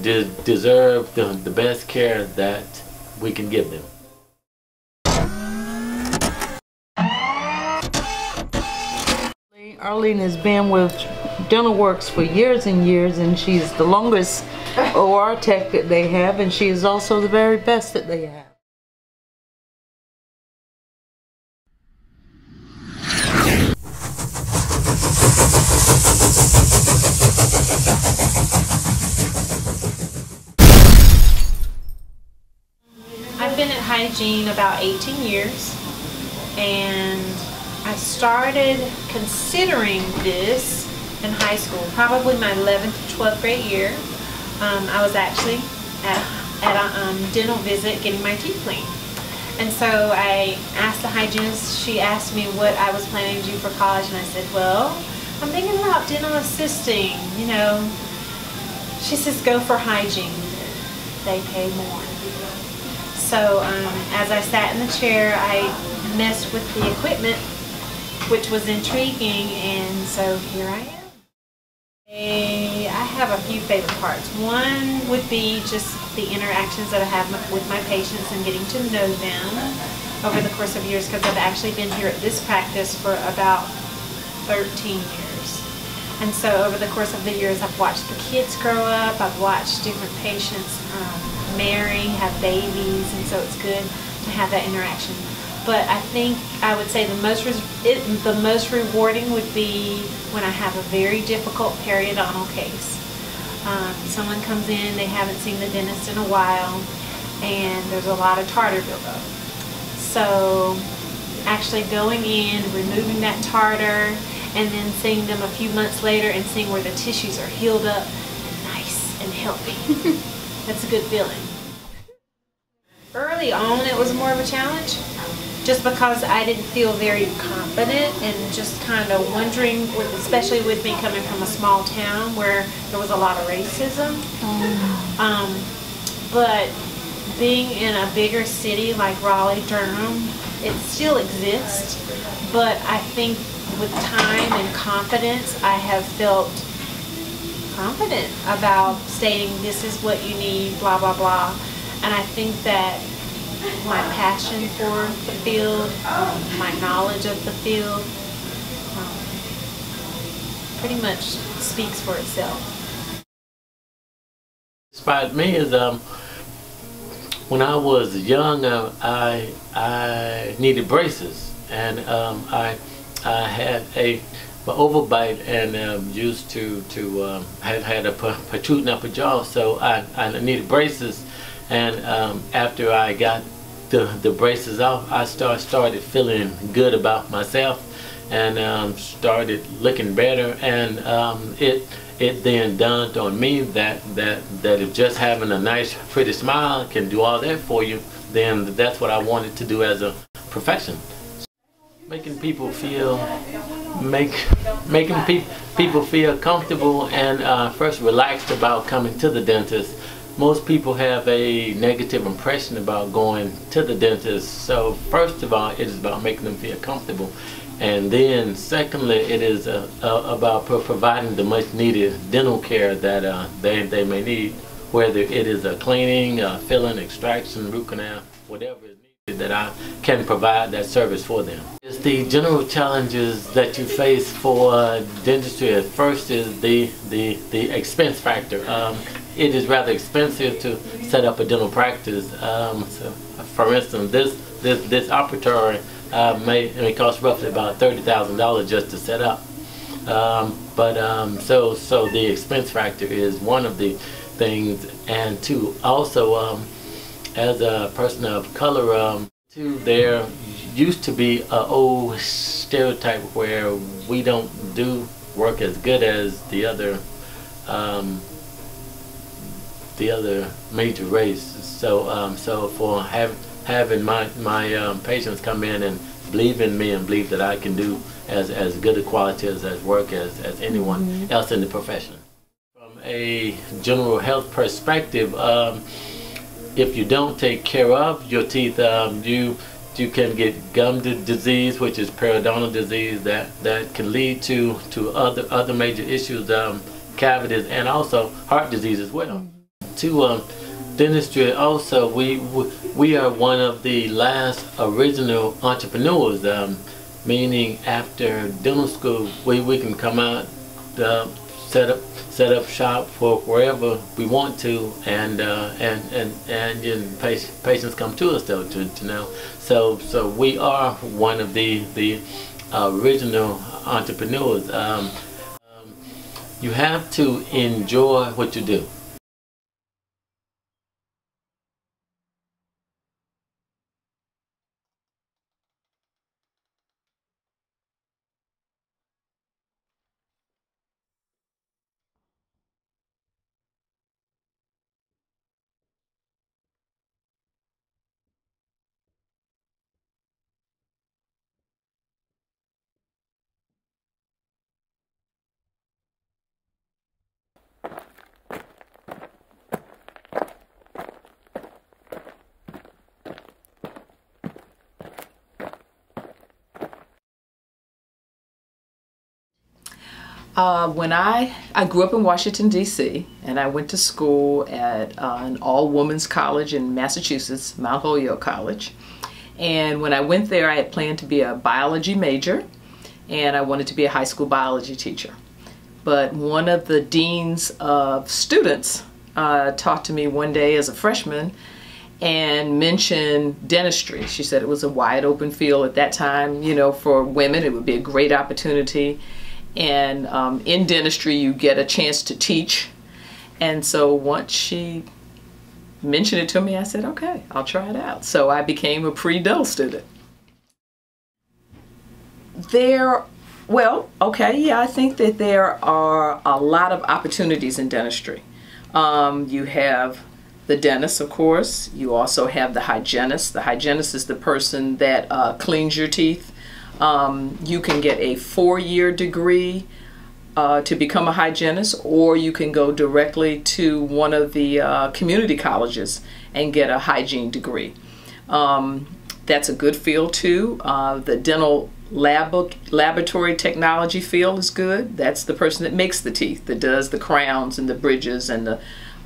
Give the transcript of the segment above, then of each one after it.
deserve the best care that we can give them. Arlene has been with Dental Works for years and years, and she's the longest OR tech that they have, and she is also the very best that they have. I've been at Hygiene about 18 years, and I started considering this in high school, probably my 11th or 12th grade year. I was actually at a dental visit getting my teeth cleaned. And so I asked the hygienist, she asked me what I was planning to do for college, and I said, well, I'm thinking about dental assisting, you know. She says, go for hygiene, they pay more. So as I sat in the chair, I messed with the equipment, which was intriguing, and so here I am. I have a few favorite parts. One would be just the interactions that I have with my patients and getting to know them over the course of years, because I've actually been here at this practice for about 13 years. And so over the course of the years, I've watched the kids grow up, I've watched different patients marry, have babies, and so it's good to have that interaction. But I think I would say the most rewarding would be when I have a very difficult periodontal case. Someone comes in, they haven't seen the dentist in a while, and there's a lot of tartar buildup. So actually going in, removing that tartar, and then seeing them a few months later and seeing where the tissues are healed up and nice and healthy. That's a good feeling. Early on, it was more of a challenge, just because I didn't feel very confident and just kind of wondering, especially with me coming from a small town where there was a lot of racism. But being in a bigger city like Raleigh, Durham, it still exists, but I think with time and confidence, I have felt confident about stating this is what you need, blah, blah, blah. And I think that my passion for the field, my knowledge of the field, pretty much speaks for itself. Inspired me is when I was young, I needed braces, and I had a overbite and used to had a protruding upper jaw, so I needed braces. And after I got the braces off, I started feeling good about myself, and started looking better. And it then dawned on me that if just having a nice, pretty smile can do all that for you, then that's what I wanted to do as a profession. Making people feel people feel comfortable and first relaxed about coming to the dentist. Most people have a negative impression about going to the dentist. So first of all, it is about making them feel comfortable. And then secondly, it is about providing the much needed dental care that they may need, whether it is a cleaning, filling, extraction, root canal, whatever is needed, that I can provide that service for them. It's the general challenges that you face for dentistry. At first is the expense factor. It is rather expensive to set up a dental practice. So for instance, this operatory may cost roughly about $30,000 just to set up. So the expense factor is one of the things, and two, also as a person of color, there used to be an old stereotype where we don't do work as good as the other major race. So for having my patients come in and believe in me and believe that I can do as good a quality as work as anyone else in the profession. From a general health perspective, if you don't take care of your teeth, you can get gum disease, which is periodontal disease that can lead to other major issues, cavities, and also heart disease as well. to dentistry also, we are one of the last original entrepreneurs, meaning after dental school we can come out, set up shop for wherever we want to, and patients come to us though to know. So we are one of the original entrepreneurs. You have to enjoy what you do. When I grew up in Washington, D.C., and I went to school at an all-women's college in Massachusetts, Mount Holyoke College. And when I went there, I had planned to be a biology major, and I wanted to be a high school biology teacher. But one of the deans of students talked to me one day as a freshman and mentioned dentistry. She said it was a wide open field at that time, you know, for women. It would be a great opportunity. And in dentistry, you get a chance to teach. And so once she mentioned it to me, I said, okay, I'll try it out. So I became a pre-dental student. I think that there are a lot of opportunities in dentistry. You have the dentist, of course. You also have the hygienist. The hygienist is the person that cleans your teeth. You can get a 4-year degree to become a hygienist, or you can go directly to one of the community colleges and get a hygiene degree. That's a good field too. The dental laboratory technology field is good. That's the person that makes the teeth, that does the crowns and the bridges and the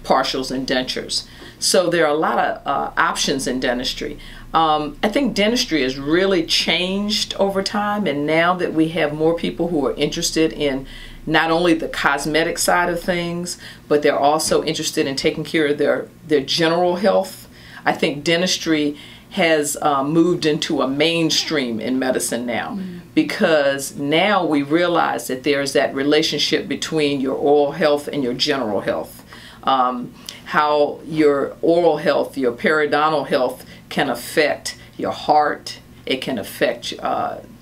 partials and dentures. So there are a lot of options in dentistry. I think dentistry has really changed over time, and now that we have more people who are interested in not only the cosmetic side of things, but they're also interested in taking care of their general health. I think dentistry has moved into a mainstream in medicine now, because now we realize that there's that relationship between your oral health and your general health. How your oral health, your periodontal health can affect your heart. It can affect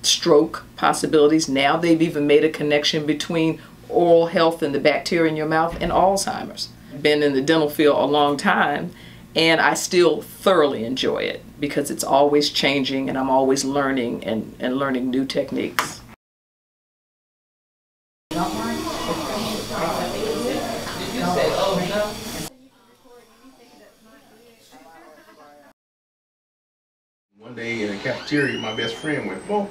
stroke possibilities. Now they've even made a connection between oral health and the bacteria in your mouth and Alzheimer's. I've been in the dental field a long time, and I still thoroughly enjoy it because it's always changing, and I'm always learning and learning new techniques. One day in the cafeteria, my best friend went, "Well,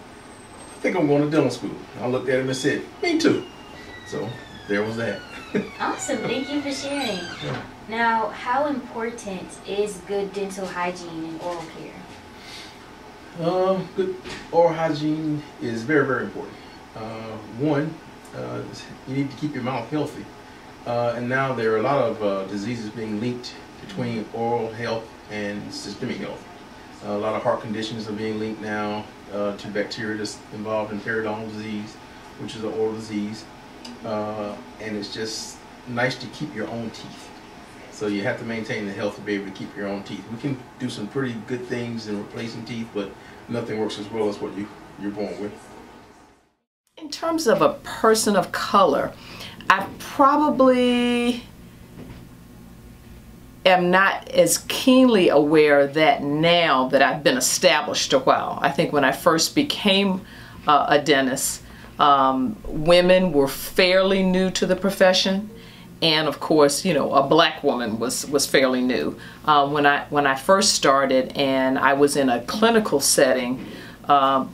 I think I'm going to dental school." I looked at him and said, "Me too." So there was that. Awesome, thank you for sharing. Yeah. Now, how important is good dental hygiene in oral care? Good oral hygiene is very, very important. One, you need to keep your mouth healthy. And now there are a lot of diseases being linked between oral health and systemic health. A lot of heart conditions are being linked now to bacteria that's involved in periodontal disease, which is an oral disease. And it's just nice to keep your own teeth. So you have to maintain the health to be able to keep your own teeth. We can do some pretty good things in replacing teeth, but nothing works as well as what you're born with. In terms of a person of color, I probably am not as keenly aware of that now that I've been established a while. I think when I first became a dentist, women were fairly new to the profession, and of course, you know, a black woman was fairly new. When I first started and I was in a clinical setting,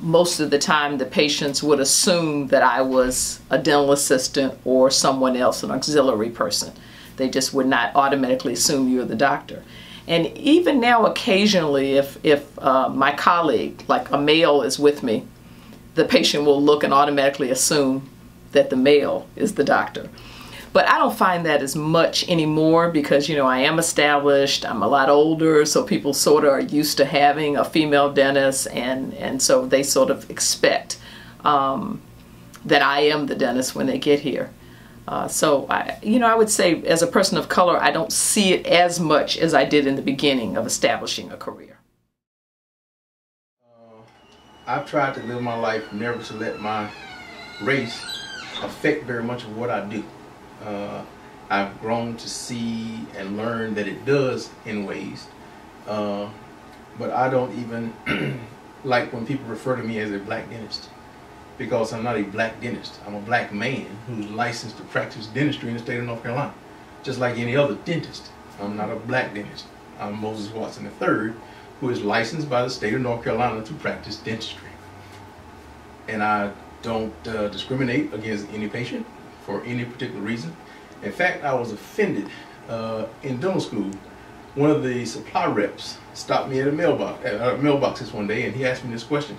most of the time the patients would assume that I was a dental assistant or someone else, an auxiliary person. They just would not automatically assume you're the doctor. And even now, occasionally, if my colleague, like a male, is with me, the patient will look and automatically assume that the male is the doctor. But I don't find that as much anymore because, you know, I am established, I'm a lot older, so people sort of are used to having a female dentist, and so they sort of expect that I am the dentist when they get here. So, I would say as a person of color, I don't see it as much as I did in the beginning of establishing a career. I've tried to live my life never to let my race affect very much of what I do. I've grown to see and learn that it does in ways, but I don't even like when people refer to me as a black dentist, because I'm not a black dentist. I'm a black man who's licensed to practice dentistry in the state of North Carolina, just like any other dentist. I'm not a black dentist. I'm Moses Watson III, who is licensed by the state of North Carolina to practice dentistry. And I don't discriminate against any patient for any particular reason. In fact, I was offended in dental school. One of the supply reps stopped me at a mailbox this one day, and he asked me this question.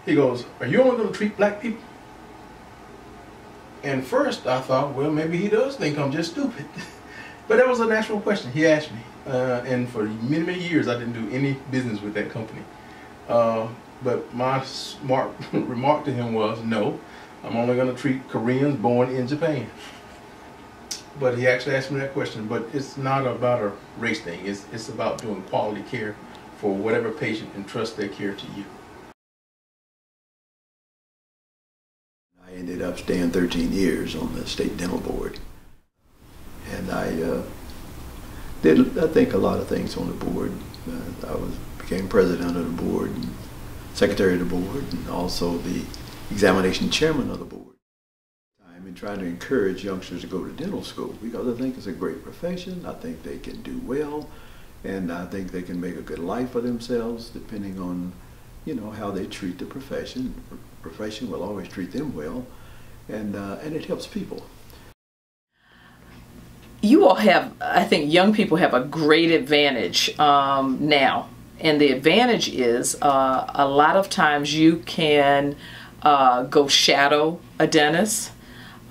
He goes, "Are you only going to treat black people?" And first I thought, well, maybe he does think I'm just stupid. But that was a natural question he asked me. And for many, many years I didn't do any business with that company. But my smart remark to him was, no, I'm only going to treat Koreans born in Japan. But he actually asked me that question. But it's not about a race thing. It's about doing quality care for whatever patient entrusts their care to you. I ended up staying 13 years on the state dental board, and I did, I think, a lot of things on the board. I became president of the board, and secretary of the board, and also the examination chairman of the board. I'm trying to encourage youngsters to go to dental school because I think it's a great profession. I think they can do well, and I think they can make a good life for themselves depending on, you know, how they treat the profession. The profession will always treat them well, and it helps people. You all have, I think young people have a great advantage now. And the advantage is a lot of times you can go shadow a dentist.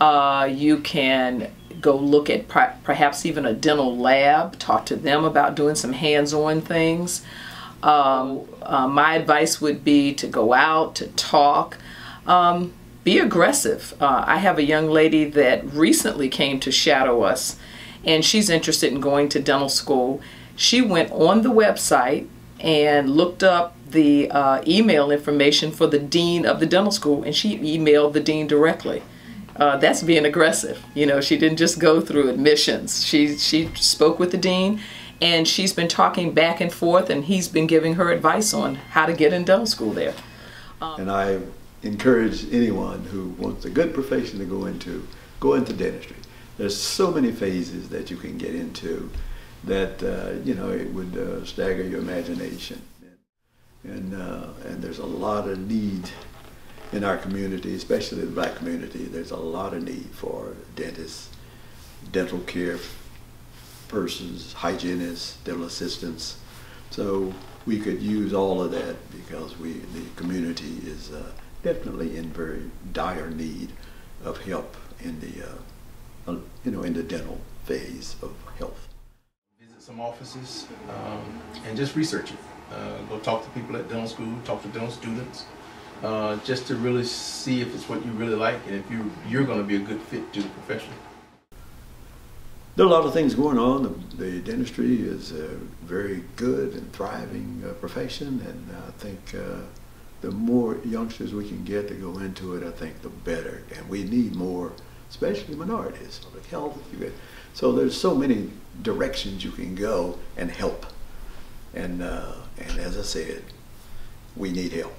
You can go look at perhaps even a dental lab, talk to them about doing some hands-on things. My advice would be to go out, to talk, be aggressive. I have a young lady that recently came to shadow us, and she's interested in going to dental school. She went on the website and looked up the email information for the dean of the dental school, and she emailed the dean directly. That's being aggressive. You know, she didn't just go through admissions. She spoke with the dean, and she's been talking back and forth, and he's been giving her advice on how to get in dental school there. And I encourage anyone who wants a good profession to go into dentistry. There's so many phases that you can get into that you know, it would stagger your imagination. And there's a lot of need in our community, especially the black community. There's a lot of need for dentists, dental care persons, hygienists, dental assistants. So we could use all of that because the community is definitely in very dire need of help in the in the dental phase of health. Visit some offices and just research it. Go talk to people at dental school, talk to dental students, just to really see if it's what you really like and if you're going to be a good fit to the profession. There are a lot of things going on. The dentistry is a very good and thriving profession, and I think the more youngsters we can get to go into it, I think the better. And we need more, especially minorities, public health. So there's so many directions you can go and help. And as I said, we need help.